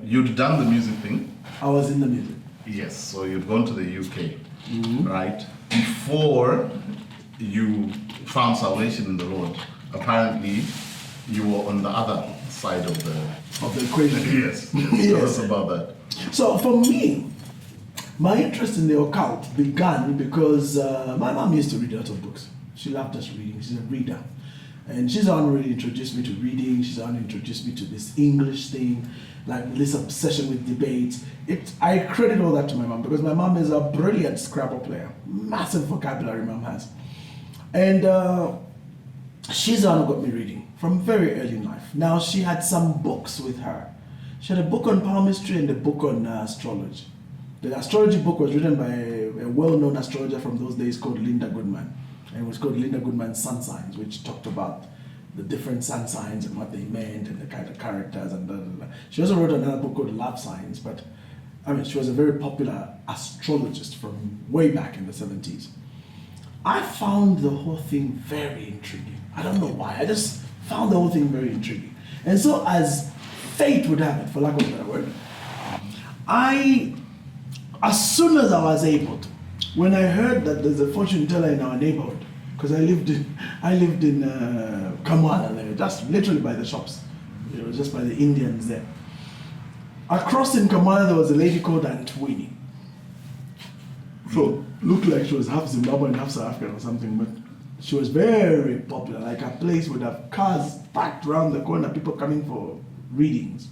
You'd done the music thing? I was in the music. Yes, so you'd gone to the UK, right? Before you found salvation in the Lord, apparently you were on the other side of the equation. Yes. Tell us about that. So for me, my interest in the occult began because my mom used to read a lot of books. She loved us reading. She's a reader. And she's the one who really introduced me to reading. She's the one who introduced me to this English thing, like this obsession with debates. I credit all that to my mom because my mom is a brilliant Scrabble player. Massive vocabulary mom has. And she's the one who got me reading from very early in life. Now, she had some books with her. She had a book on palmistry and a book on astrology. The astrology book was written by a well-known astrologer from those days called Linda Goodman. And it was called Linda Goodman's Sun Signs, which talked about the different sun signs and what they meant and the kind of characters and blah, blah, blah. She also wrote another book called Love Signs, but I mean, she was a very popular astrologist from way back in the 70s. I found the whole thing very intriguing. I don't know why, I just found the whole thing very intriguing. And so as fate would have it, for lack of a better word, as soon as I was able to, when I heard that there's a fortune teller in our neighborhood, because I lived in Kamwana there, just literally by the shops, just by the Indians there. Across in Kamwana there was a lady called Antwini. So looked like she was half Zimbabwean, half South African or something, but she was very popular. Like her place would have cars packed around the corner, people coming for readings.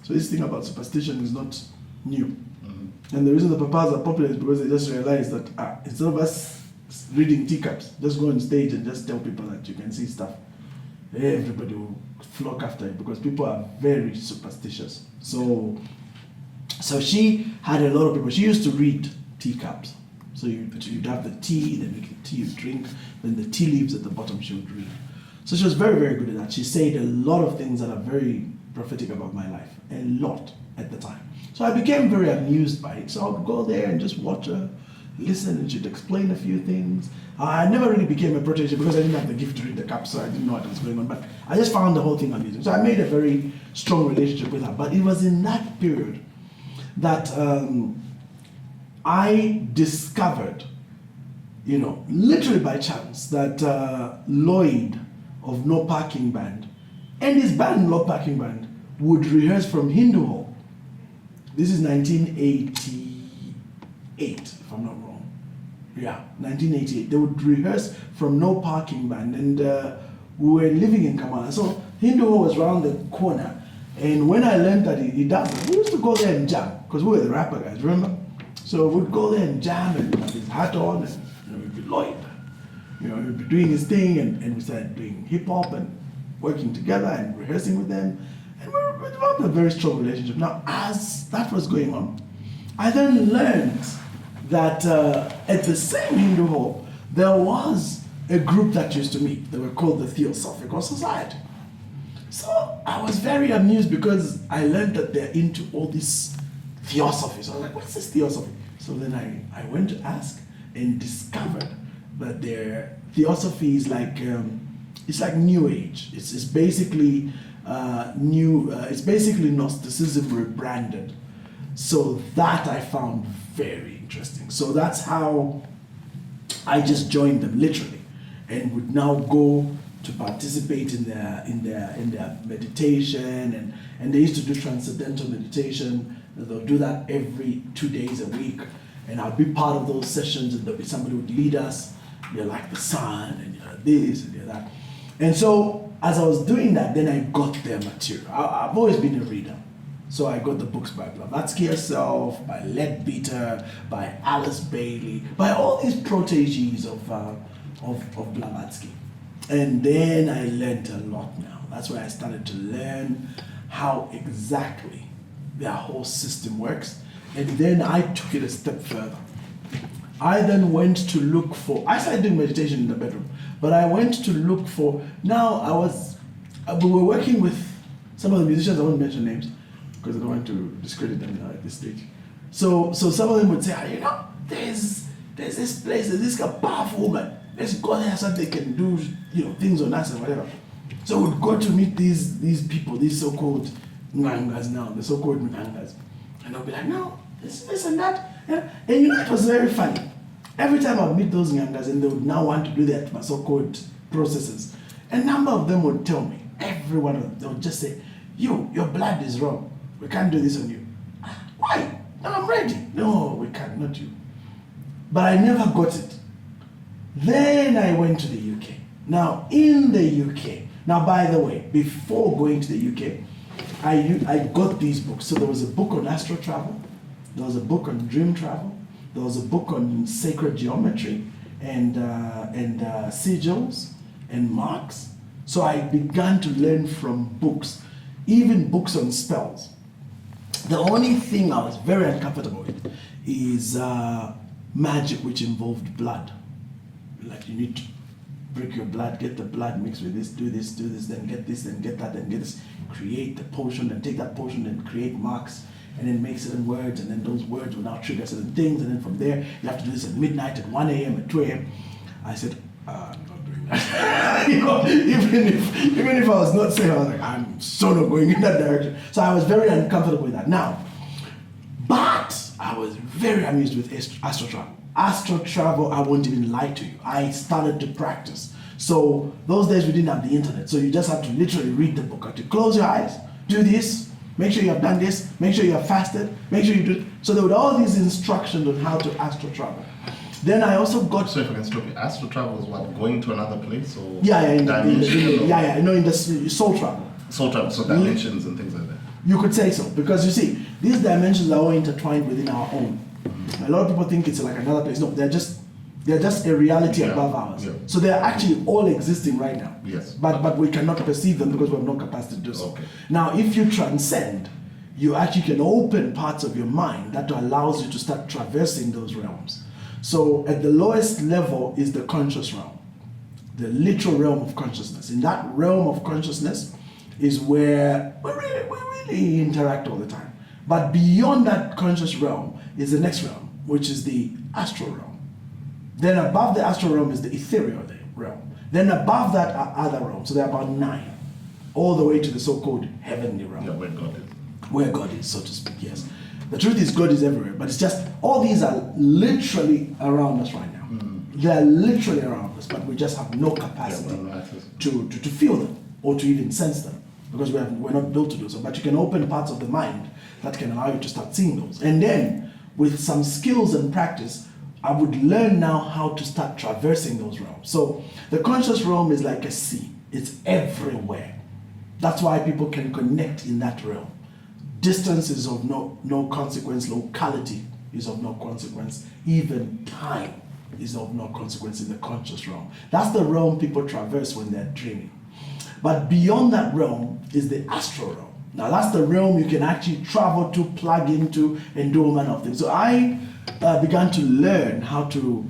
So this thing about superstition is not new. And the reason the papas are popular is because they just realize that instead of us reading teacups, just go on stage and just tell people that you can see stuff. Everybody will flock after it because people are very superstitious. So she had a lot of people. She used to read teacups. So you'd have the tea, then the tea you drink, then the tea leaves at the bottom she would read. So she was very, very good at that. She said a lot of things that are very prophetic about my life. A lot at the time. So I became very amused by it. So I would go there and just watch her, listen, and she'd explain a few things. I never really became a protege because I didn't have the gift to read the cup, so I didn't know what was going on. But I just found the whole thing amusing. So I made a very strong relationship with her. But it was in that period that I discovered, literally by chance, that Lloyd of No Parking Band and his band, No Parking Band, would rehearse from Hindu Hall. This is 1988, if I'm not wrong. Yeah, 1988. They would rehearse from No Parking Band, and we were living in Kamala. So Hindu Hall was around the corner, and when I learned that he does it, we used to go there and jam, because we were the rapper guys, remember? So we'd go there and jam, and have his hat on, and we'd be Lloyd. He'd be doing his thing, and we started doing hip-hop and working together and rehearsing with them. And we developed a very strong relationship. Now, as that was going on, I then learned that at the same Hindu Hall, there was a group that used to meet. They were called the Theosophical Society. So I was very amused because I learned that they're into all this theosophy. So I was like, what's this theosophy? So then I went to ask and discovered that their theosophy is like, it's like New Age. It's basically it's basically Gnosticism rebranded. So that I found very interesting. So that's how I just joined them literally, and would now go to participate in their meditation, and they used to do transcendental meditation. They'll do that every 2 days a week, and I'll be part of those sessions, and there'll be somebody who would lead us. You're like the sun, and you're this, and you're that. And so as I was doing that, then I got their material. I've always been a reader. So I got the books by Blavatsky herself, by Leadbeater, by Alice Bailey, by all these proteges of Blavatsky. And then I learned a lot now. That's where I started to learn how exactly their whole system works. And then I took it a step further. I then went to look for, I started doing meditation in the bedroom, but I went to look for, we were working with some of the musicians, I won't mention names, because I don't want to discredit them at this stage. So some of them would say, there's this place, there's this powerful woman, let's go there so they can do, things on us and whatever. So we'd go to meet these people, these so-called Ngangas now, the so-called Ngangas. And they'll be like, no, this and that. And it was very funny. Every time I would meet those Ngangas and they would now want to do their so-called processes, a number of them would tell me, every one of them, they would just say, your blood is wrong. We can't do this on you. Why? No, I'm ready. No, we can't, not you. But I never got it. Then I went to the UK. Now, in the UK, now by the way, before going to the UK, I got these books. So there was a book on astral travel, there was a book on dream travel, there was a book on sacred geometry and sigils and marks. So I began to learn from books, even books on spells. The only thing I was very uncomfortable with is magic which involved blood. Like you need to break your blood, get the blood mixed with this, then get this, then get that, then get this, create the potion, and take that potion and create marks, and then make certain words, and then those words will now trigger certain things, and then from there, you have to do this at midnight, at 1 a.m., at 2 a.m. I said, I'm not doing that. Even if I was not saying, I was like, I'm so not going in that direction. So I was very uncomfortable with that. Now, but I was very amused with astral travel. Astral travel, I won't even lie to you. I started to practice. So those days we didn't have the internet. So you just have to literally read the book. You have to close your eyes, do this, make sure you have done this, make sure you have fasted, make sure you do it. So there were all these instructions on how to astral travel. Then I also got... So if I can stop you, astral travel is what, going to another place or in the soul travel. Soul travel, so dimensions and things like that. You could say so, because you see, these dimensions are all intertwined within our own. A lot of people think it's like another place. No, they're just a reality above ours. Yeah. So they're actually all existing right now. Yes. But we cannot perceive them because we have no capacity to do so. Okay. Now, if you transcend, you actually can open parts of your mind that allows you to start traversing those realms. So at the lowest level is the conscious realm, the literal realm of consciousness. In that realm of consciousness is where we really interact all the time. But beyond that conscious realm is the next realm, which is the astral realm. Then above the astral realm is the ethereal realm. Then above that are other realms. So there are about 9, all the way to the so-called heavenly realm. Yeah, where God is. Where God is, so to speak, yes. The truth is God is everywhere, but it's just, all these are literally around us right now. They're literally around us, but we just have no capacity to feel them or to even sense them, because we're not built to do so. But you can open parts of the mind that can allow you to start seeing those. And then, with some skills and practice, I would learn now how to start traversing those realms. So the conscious realm is like a sea. It's everywhere. That's why people can connect in that realm. Distance is of no consequence. Locality is of no consequence. Even time is of no consequence in the conscious realm. That's the realm people traverse when they're dreaming. But beyond that realm is the astral realm. Now that's the realm you can actually travel to, plug into, and do all manner of things. So I began to learn how to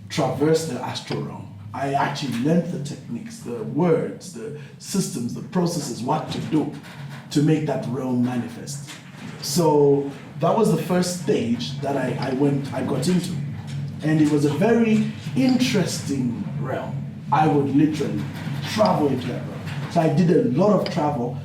traverse the astral realm. I actually learned the techniques, the words, the systems, the processes, what to do to make that realm manifest. So that was the first stage that I got into. And it was a very interesting realm. I would literally travel into that realm. So I did a lot of travel.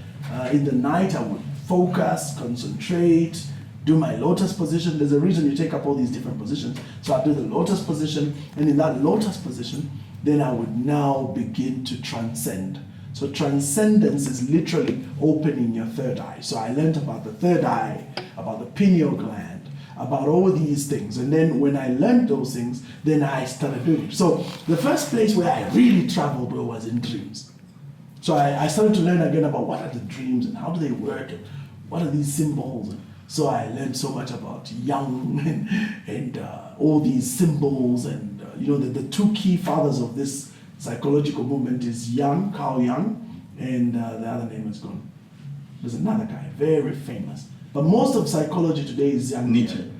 In the night, I would focus, concentrate, do my lotus position. There's a reason you take up all these different positions. So I do the lotus position, and in that lotus position, then I would now begin to transcend. So transcendence is literally opening your third eye. So I learned about the third eye, about the pineal gland, about all these things. And then when I learned those things, then I started doing it. So the first place where I really traveled was in dreams. So I started to learn again about what are the dreams and how do they work and what are these symbols. And so I learned so much about Jung and all these symbols. And the 2 key fathers of this psychological movement is Carl Jung, and the other name is gone. There's another guy, very famous. But most of psychology today is Jung. Nietzsche.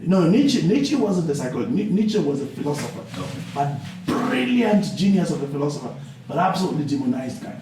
No, Nietzsche wasn't a psychologist. Nietzsche was a philosopher, but brilliant genius of a philosopher, but absolutely demonized guy.